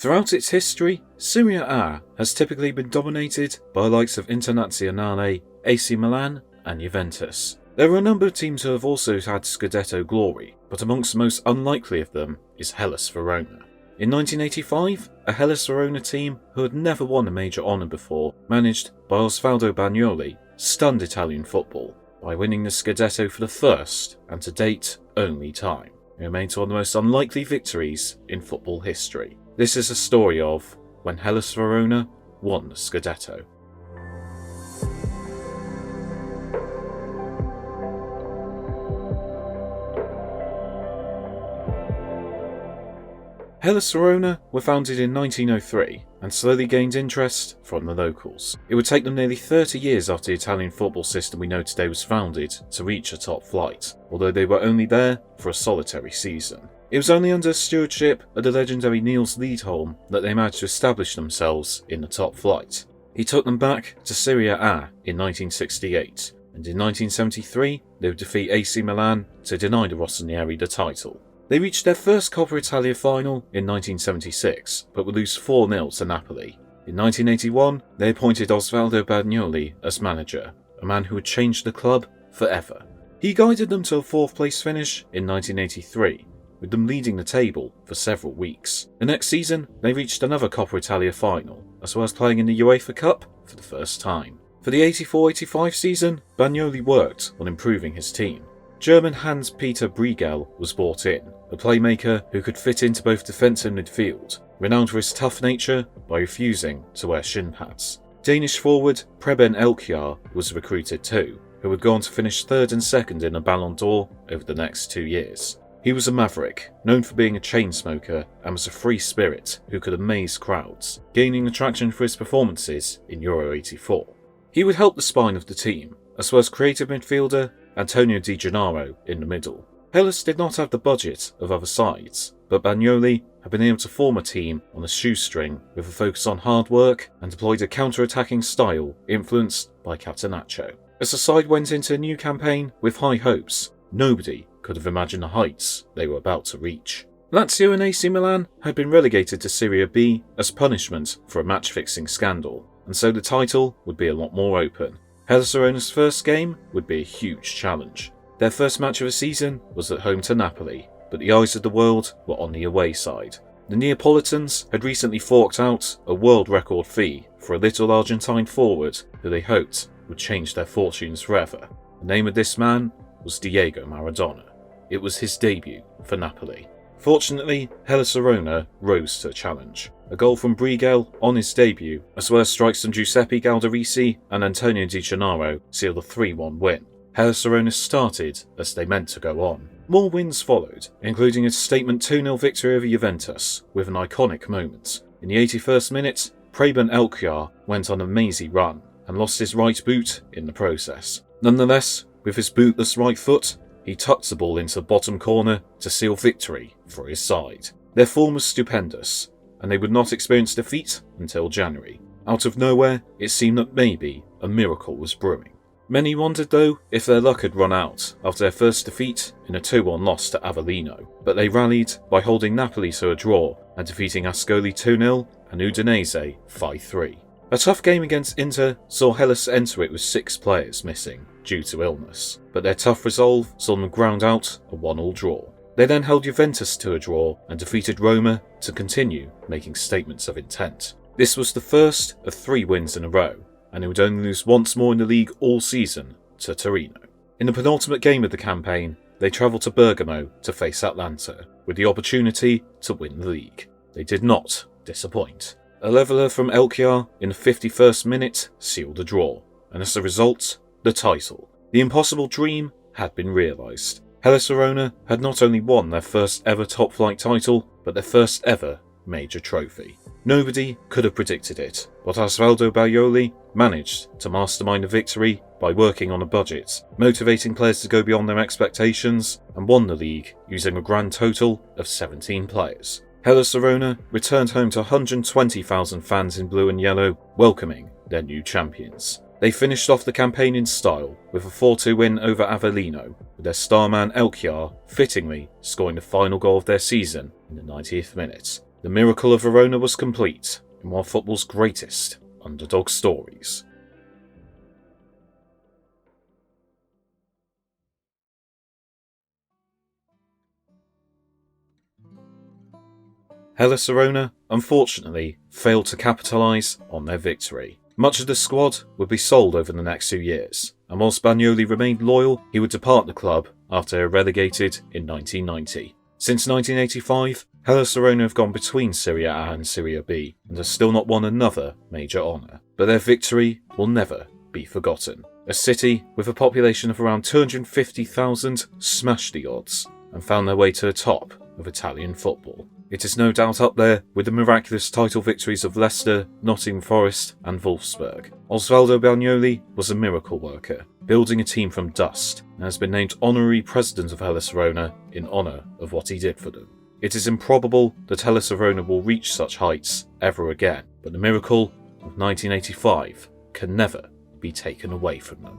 Throughout its history, Serie A has typically been dominated by the likes of Internazionale, AC Milan and Juventus. There are a number of teams who have also had Scudetto glory, but amongst the most unlikely of them is Hellas Verona. In 1985, a Hellas Verona team who had never won a major honour before, managed by Osvaldo Bagnoli, stunned Italian football by winning the Scudetto for the first, and to date, only time. It remains one of the most unlikely victories in football history. This is a story of when Hellas Verona won the Scudetto. Hellas Verona were founded in 1903 and slowly gained interest from the locals. It would take them nearly 30 years after the Italian football system we know today was founded to reach a top flight, although they were only there for a solitary season. It was only under stewardship of the legendary Niels Liedholm that they managed to establish themselves in the top flight. He took them back to Serie A in 1968, and in 1973 they would defeat AC Milan to deny the Rossoneri the title. They reached their first Coppa Italia final in 1976, but would lose 4-0 to Napoli. In 1981, they appointed Osvaldo Bagnoli as manager, a man who would change the club forever. He guided them to a 4th place finish in 1983, with them leading the table for several weeks. The next season, they reached another Coppa Italia final, as well as playing in the UEFA Cup for the first time. For the 84-85 season, Bagnoli worked on improving his team. German Hans-Pietr was brought in, a playmaker who could fit into both defence and midfield, renowned for his tough nature by refusing to wear shin pads. Danish forward Preben Elkjær was recruited too, who would go on to finish 3rd and 2nd in a Ballon d'Or over the next 2 years. He was a maverick, known for being a chain smoker, and was a free spirit who could amaze crowds, gaining attraction for his performances in Euro 84. He would help the spine of the team, as well as creative midfielder Antonio Di Gennaro in the middle. Hellas did not have the budget of other sides, but Bagnoli had been able to form a team on a shoestring with a focus on hard work and deployed a counter-attacking style influenced by Catenaccio. As the side went into a new campaign with high hopes, nobody could have imagined the heights they were about to reach. Lazio and AC Milan had been relegated to Serie B as punishment for a match-fixing scandal, and so the title would be a lot more open. Hellas Verona's first game would be a huge challenge. Their first match of the season was at home to Napoli, but the eyes of the world were on the away side. The Neapolitans had recently forked out a world record fee for a little Argentine forward who they hoped would change their fortunes forever. The name of this man was Diego Maradona. It was his debut for Napoli. Fortunately, Hellas Verona rose to the challenge. A goal from Brigel on his debut, as well as strikes from Giuseppe Galdarisi and Antonio Di Gennaro, sealed a 3-1 win. Hellas Verona started as they meant to go on. More wins followed, including a statement 2-0 victory over Juventus, with an iconic moment. In the 81st minute, Preben Elkjær went on a mazy run and lost his right boot in the process. Nonetheless, with his bootless right foot, he tucked the ball into the bottom corner to seal victory for his side. Their form was stupendous, and they would not experience defeat until January. Out of nowhere, it seemed that maybe a miracle was brewing. Many wondered though if their luck had run out after their first defeat in a 2-1 loss to Avellino, but they rallied by holding Napoli to a draw and defeating Ascoli 2-0 and Udinese 5-3. A tough game against Inter saw Hellas enter it with 6 players missing due to illness, but their tough resolve saw them ground out a 1-1 draw. They then held Juventus to a draw and defeated Roma to continue making statements of intent. This was the first of 3 wins in a row, and they would only lose once more in the league all season to Torino. In the penultimate game of the campaign, they travelled to Bergamo to face Atalanta, with the opportunity to win the league. They did not disappoint. A leveller from Elkjær in the 51st minute sealed a draw, and as a result, the title. The impossible dream had been realised. Hellas Verona had not only won their first ever top-flight title, but their first ever major trophy. Nobody could have predicted it, but Osvaldo Bagnoli managed to mastermind the victory by working on a budget, motivating players to go beyond their expectations, and won the league using a grand total of 17 players. Hellas Verona returned home to 120,000 fans in blue and yellow, welcoming their new champions. They finished off the campaign in style with a 4-2 win over Avellino, with their star man Elkjær fittingly scoring the final goal of their season in the 90th minute. The miracle of Verona was complete in one of football's greatest underdog stories. Hellas Verona, unfortunately, failed to capitalise on their victory. Much of the squad would be sold over the next 2 years, and whilst Bagnoli remained loyal, he would depart the club after they were relegated in 1990. Since 1985, Hellas Verona have gone between Serie A and Serie B, and have still not won another major honour. But their victory will never be forgotten. A city with a population of around 250,000 smashed the odds, and found their way to the top of Italian football. It is no doubt up there with the miraculous title victories of Leicester, Nottingham Forest and Wolfsburg. Osvaldo Bagnoli was a miracle worker, building a team from dust, and has been named honorary president of Hellas Verona in honour of what he did for them. It is improbable that Hellas Verona will reach such heights ever again, but the miracle of 1985 can never be taken away from them.